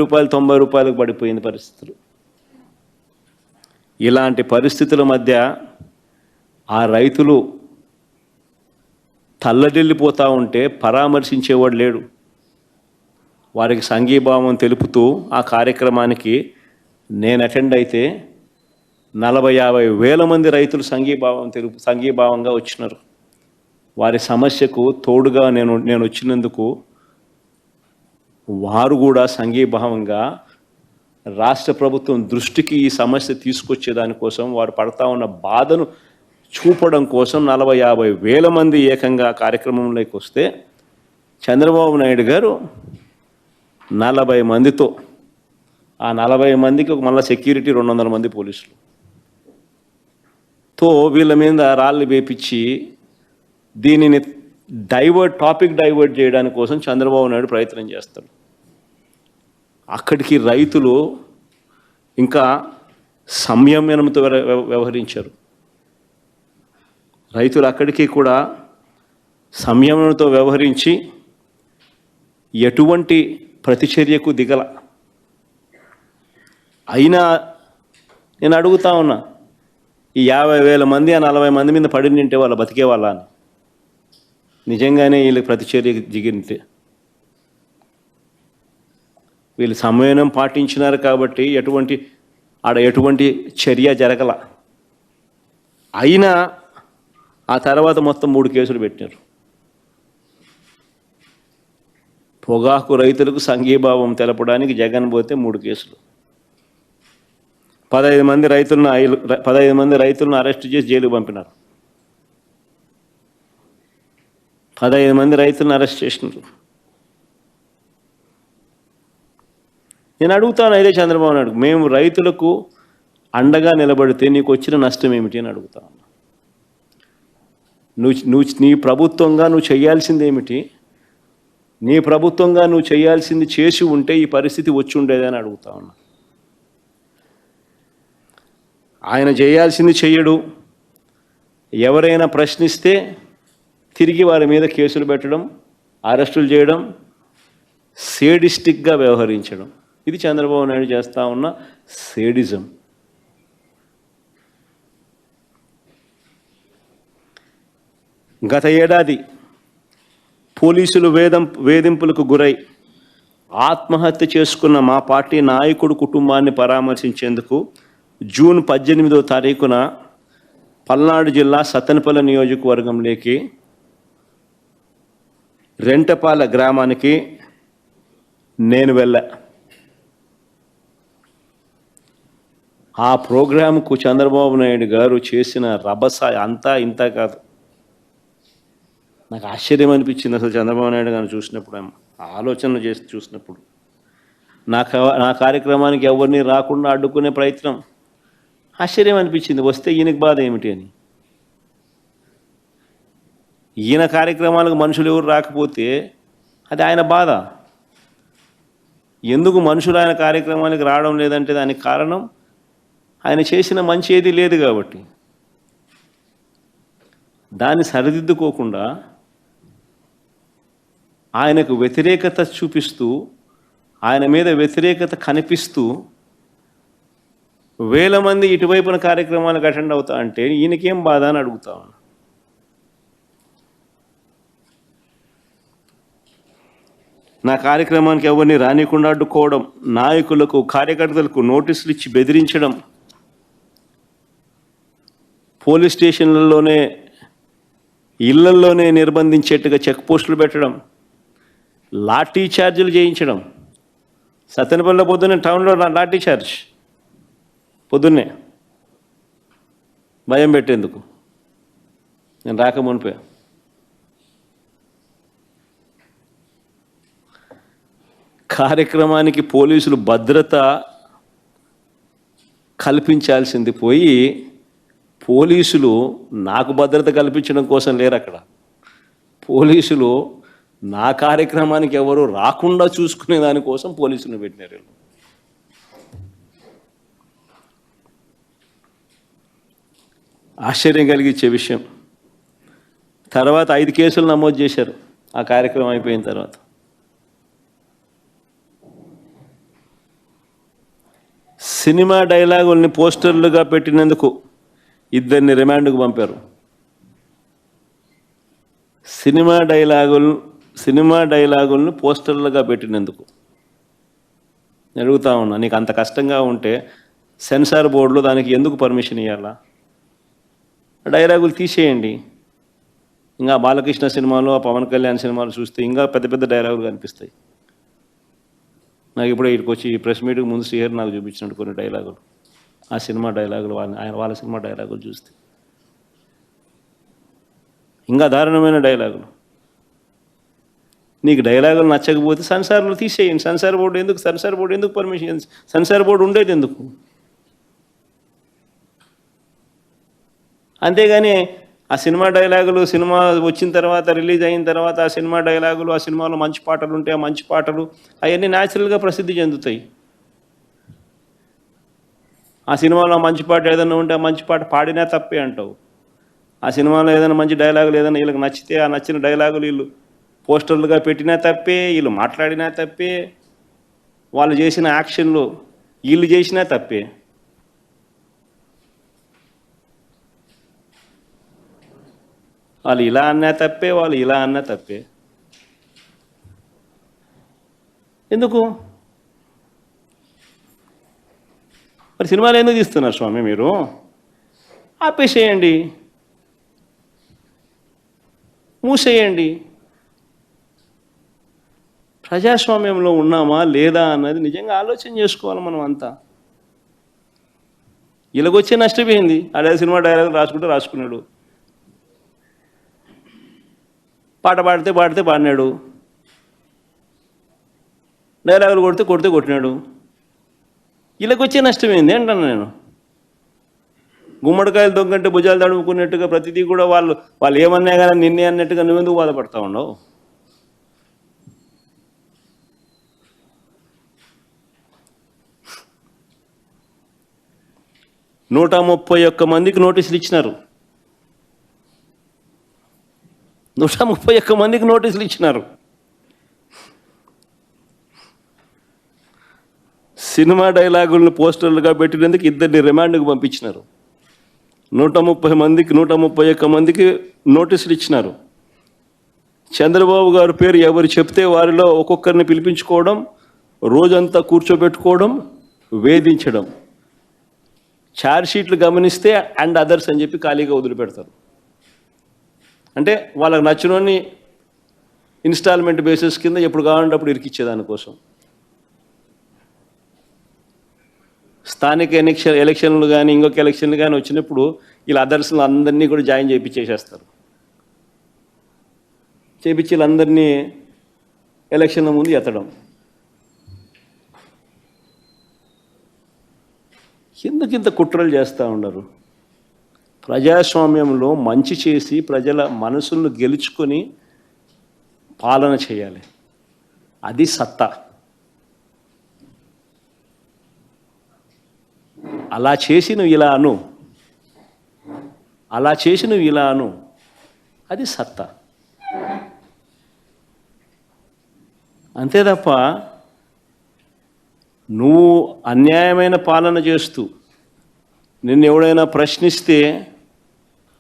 రూపాయలు 90 రూపాయలకు పడిపోయింది పరిస్థితులు. ఇలాంటి పరిస్థితుల మధ్య ఆ రైతులు తల్లడిల్లిపోతూ ఉంటే పరామర్శించేవాడు లేడు. వారికి సంఘీభావం తెలుపుతూ ఆ కార్యక్రమానికి నేను అటెండ్ అయితే 40-50 వేల మంది రైతులు సంఘీభావంగా వచ్చినారు. వారి సమస్యకు తోడుగా నేను వచ్చినందుకు వారు కూడా సంఘీభావంగా రాష్ట్ర ప్రభుత్వం దృష్టికి ఈ సమస్య తీసుకొచ్చేదానికోసం, వారు పడతా ఉన్న బాధను చూపడం కోసం 40-50 వేల మంది ఏకంగా కార్యక్రమంలోకి వస్తే చంద్రబాబు నాయుడు గారు 40 మందితో, ఆ 40 మందికి మళ్ళీ సెక్యూరిటీ 200 మంది పోలీసులతో వీళ్ళ మీద రాళ్ళు వేపించి దీనిని టాపిక్ డైవర్ట్ చేయడానికి కోసం చంద్రబాబు నాయుడు ప్రయత్నం చేస్తాడు. అక్కడికి రైతులు ఇంకా సంయమనంతో వ్యవహరించారు. రైతులు అక్కడికి కూడా సంయమనంతో వ్యవహరించి ఎటువంటి ప్రతిచర్యకు దిగల. అయినా నేను అడుగుతా ఉన్నా, ఈ 50,000 మంది ఆ 40 మంది మీద పడినింటే వాళ్ళు బతికే వాళ్ళ అని, నిజంగానే వీళ్ళకి ప్రతిచర్య దిగింటే. వీళ్ళు సంయమనం పాటించినారు కాబట్టి ఎటువంటి చర్య జరగల. అయినా ఆ తర్వాత మొత్తం 3 కేసులు పెట్టినారు. పొగాకు రైతులకు సంఘీభావం తెలపడానికి జగన్ పోతే 3 కేసులు, 15 మంది రైతులను అరెస్ట్ చేసి జైలుకు పంపినారు. 15 మంది రైతులను అరెస్ట్ చేసినారు. నేను అడుగుతాను ఇదే చంద్రబాబు నాయుడు, మేము రైతులకు అండగా నిలబడితే నీకు వచ్చిన నష్టం ఏమిటి అని అడుగుతాను. నీ ప్రభుత్వంగా నువ్వు చేయాల్సింది ఏమిటి? నీ ప్రభుత్వంగా నువ్వు చేయాల్సింది చేసి ఉంటే ఈ పరిస్థితి వచ్చి ఉండేదని అడుగుతా ఉన్నా. ఆయన చేయాల్సింది చెయ్యడు. ఎవరైనా ప్రశ్నిస్తే తిరిగి వారి మీద కేసులు పెట్టడం, అరెస్టులు చేయడం, సేడిస్టిక్గా వ్యవహరించడం, ఇది చంద్రబాబు నాయుడు చేస్తూ ఉన్న సేడిజం. గత ఏడాది పోలీసులు వేధింపులకు గురై ఆత్మహత్య చేసుకున్న మా పార్టీ నాయకుడు కుటుంబాన్ని పరామర్శించేందుకు జూన్ 18వ తారీఖున పల్నాడు జిల్లా సత్తెనపల్లి నియోజకవర్గంలోకి రెంటపాల గ్రామానికి నేను వెళ్ళా. ఆ ప్రోగ్రాంకు చంద్రబాబు నాయుడు గారు చేసిన రభస అంతా ఇంత కాదు. నాకు ఆశ్చర్యం అనిపించింది అసలు చంద్రబాబు నాయుడు గారిని చూసినప్పుడు, ఆలోచనలు చేసి చూసినప్పుడు. నా కార్యక్రమానికి ఎవరిని రాకుండా అడ్డుకునే ప్రయత్నం, ఆశ్చర్యం అనిపించింది. వస్తే ఈయనకి బాధ ఏమిటి అని. ఈయన కార్యక్రమాలకు మనుషులు ఎవరు రాకపోతే అది ఆయన బాధ. ఎందుకు మనుషులు ఆయన కార్యక్రమానికి రావడం లేదంటే దానికి కారణం ఆయన చేసిన మంచి ఏది లేదు కాబట్టి. దాన్ని సరిదిద్దుకోకుండా ఆయనకు వ్యతిరేకత చూపిస్తూ, ఆయన మీద వ్యతిరేకత కనిపిస్తూ వేల మంది ఇటువైపున కార్యక్రమాలకు అటెండ్ అవుతా అంటే ఈయనకేం బాధ అని అడుగుతా ఉన్నా. నా కార్యక్రమానికి ఎవరిని రానికుండా అడ్డుకోవడం, నాయకులకు కార్యకర్తలకు నోటీసులు ఇచ్చి బెదిరించడం, పోలీస్ స్టేషన్లలోనే ఇళ్లల్లోనే నిర్బంధించేట్టుగా చెక్ పోస్టులు పెట్టడం, లాఠీ ఛార్జీలు చేయించడం. సత్తెనపల్లిలో పొద్దున్నే టౌన్లో లాఠీ ఛార్జ్, పొద్దున్నే భయం పెట్టేందుకు. నేను రాకమునిపే కార్యక్రమానికి పోలీసులు భద్రత కల్పించాల్సింది పోయి పోలీసులు నాకు భద్రత కల్పించడం కోసం లేరు అక్కడ. పోలీసులు నా కార్యక్రమానికి ఎవరు రాకుండా చూసుకునే దానికోసం పోలీసులను పెట్టినారు. ఆశ్చర్యం కలిగించే విషయం. తర్వాత 5 కేసులు నమోదు చేశారు ఆ కార్యక్రమం అయిపోయిన తర్వాత. సినిమా డైలాగుల్ని పోస్టర్లుగా పెట్టినందుకు ఇద్దరిని రిమాండ్కు పంపారు. సినిమా డైలాగులను పోస్టర్లుగా పెట్టినందుకు. నేను అడుగుతా ఉన్నా, నీకు అంత కష్టంగా ఉంటే సెన్సార్ బోర్డులో దానికి ఎందుకు పర్మిషన్ ఇవ్వాలా? డైలాగులు తీసేయండి. ఇంకా బాలకృష్ణ సినిమాలు, ఆ పవన్ కళ్యాణ్ సినిమాలు చూస్తే ఇంకా పెద్ద పెద్ద డైలాగులు కనిపిస్తాయి. నాకు ఇప్పుడే ఇక్కడికి వచ్చి ప్రెస్ మీట్కి ముందు శ్రీహరి నాకు చూపించినట్టు కొన్ని డైలాగులు, ఆ సినిమా డైలాగులు, వాళ్ళ సినిమా డైలాగులు చూస్తే ఇంకా దారుణమైన డైలాగులు. నీకు డైలాగులు నచ్చకపోతే సెన్సార్లు తీసేయండి. సెన్సార్ బోర్డు ఎందుకు పర్మిషన్? సెన్సార్ బోర్డు ఉండేది ఎందుకు? అంతేగాని ఆ సినిమా డైలాగులు, సినిమా వచ్చిన తర్వాత, రిలీజ్ అయిన తర్వాత ఆ సినిమా డైలాగులు, ఆ సినిమాలో మంచి పాటలు ఉంటే ఆ మంచి పాటలు అవన్నీ న్యాచురల్గా ప్రసిద్ధి చెందుతాయి. ఆ సినిమాలో మంచి పాట ఏదైనా ఉంటే ఆ మంచి పాట పాడినా తప్పే అంటావు. ఆ సినిమాలో ఏదైనా మంచి డైలాగులు ఏదైనా వీళ్ళకి నచ్చితే ఆ నచ్చిన డైలాగులు వీళ్ళు పోస్టర్లుగా పెట్టినా తప్పే, వీళ్ళు మాట్లాడినా తప్పే, వాళ్ళు చేసిన యాక్షన్లు వీళ్ళు చేసినా తప్పే. వాళ్ళు ఇలా అన్నా తప్పే, వాళ్ళు ఇలా అన్నా తప్పే. ఎందుకు మరి సినిమాలు ఎందుకు తీస్తున్నారు స్వామి మీరు? ఆపేసేయండి, మూసేయండి. ప్రజాస్వామ్యంలో ఉన్నామా లేదా అన్నది నిజంగా ఆలోచన చేసుకోవాలి మనం అంతా. ఇలాగొచ్చే నష్టపోయింది. అదే సినిమా డైలాగ్ రాసుకున్నాడు, పాట పాడితే పాడినాడు, డైలాగులు కొడితే కొట్టినాడు. ఇలాగొచ్చే నష్టమైంది అంటాను నేను. గుమ్మడికాయలు దొంగంటే భుజాలు తడుముకున్నట్టుగా ప్రతిదీ కూడా వాళ్ళు ఏమన్నా కానీ నిన్నే అన్నట్టుగా నువ్వెందుకు బాధపడతా ఉన్నావు? నూట 131 మందికి నోటీసులు ఇచ్చినారు. 131 మందికి నోటీసులు ఇచ్చినారు. సినిమా డైలాగులను పోస్టర్లుగా పెట్టినందుకు ఇద్దరిని రిమాండ్కు పంపించినారు. 131 మందికి నోటీసులు ఇచ్చినారు. చంద్రబాబు గారి పేరు ఎవరు చెప్తే వారిలో ఒక్కొక్కరిని పిలిపించుకోవడం, రోజంతా కూర్చోబెట్టుకోవడం, వేధించడం. ఛార్జ్షీట్లు గమనిస్తే అండ్ అదర్స్ అని చెప్పి ఖాళీగా వదిలిపెడతారు. అంటే వాళ్ళకి నచ్చినోని ఇన్స్టాల్మెంట్ బేసిస్ కింద ఎప్పుడు కావాలంటే అప్పుడు ఇరికిచ్చేదానికోసం. స్థానిక ఎలక్షన్లు కానీ ఇంకొక ఎలక్షన్లు కానీ వచ్చినప్పుడు వీళ్ళ అదర్స్లు అందరినీ కూడా జాయిన్ చేయించేసేస్తారు. చేయించి వీళ్ళందరినీ ఎలక్షన్ల ముందు ఎత్తడం. ఎందుకు ఇంత కుట్రలు చేస్తూ ఉండరు? ప్రజాస్వామ్యంలో మంచి చేసి ప్రజల మనసులను గెలుచుకొని పాలన చేయాలి. అది సత్తా. అలా చేసి నువ్వు ఇలా అను, అది సత్తా. అంతే తప్ప నువ్వు అన్యాయమైన పాలన చేస్తూ నిన్ను ఎవడైనా ప్రశ్నిస్తే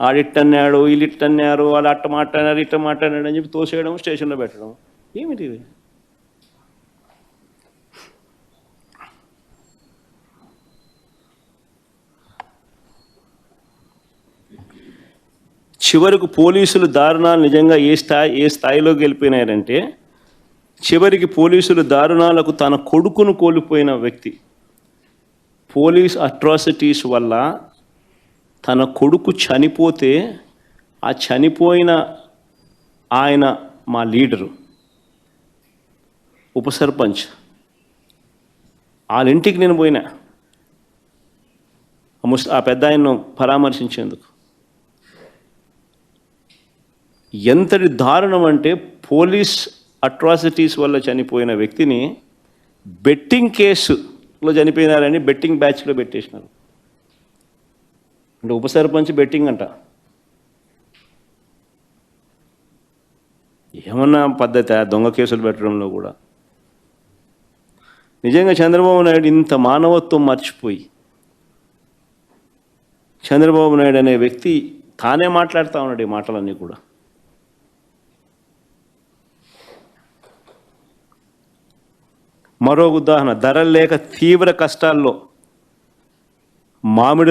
ఆడిట్టన్నాడు, వీళ్ళిట్టన్నారు, వాళ్ళు అట్ట మాట్లాడారు, ఇట్ట మాట్లాడాడు అని చెప్పి తోసేయడం, స్టేషన్లో పెట్టడం. ఏమిటి ఇది? చివరకు పోలీసులు దారుణాలు నిజంగా ఏ స్థాయిలోకి వెళ్ళిపోయినారంటే, చివరికి పోలీసులు దారుణాలకు తన కొడుకును కోల్పోయిన వ్యక్తి. పోలీస్ అట్రాసిటీస్ వల్ల తన కొడుకు చనిపోతే ఆ చనిపోయిన ఆయన మా లీడరు, ఉప సర్పంచ్, వాళ్ళ ఇంటికి నేను పోయినా ఆ పెద్ద ఆయన్ను పరామర్శించేందుకు. ఎంతటి దారుణం అంటే, పోలీస్ అట్రాసిటీస్ వల్ల చనిపోయిన వ్యక్తిని బెట్టింగ్ కేసులో చనిపోయినారని బెట్టింగ్ బ్యాచ్లో పెట్టేసినారు. అంటే ఉప సర్పంచ్ బెట్టింగ్ అంట. ఏమన్నా పద్ధతి దొంగ కేసులు పెట్టడంలో కూడా? నిజంగా చంద్రబాబు నాయుడు ఇంత మానవత్వం మర్చిపోయి, చంద్రబాబు నాయుడు అనే వ్యక్తి తానే మాట్లాడుతూ ఉన్నాడు ఈ మాటలన్నీ కూడా. మరో ఉదాహరణ, ధరలు లేక తీవ్ర కష్టాల్లో మామిడి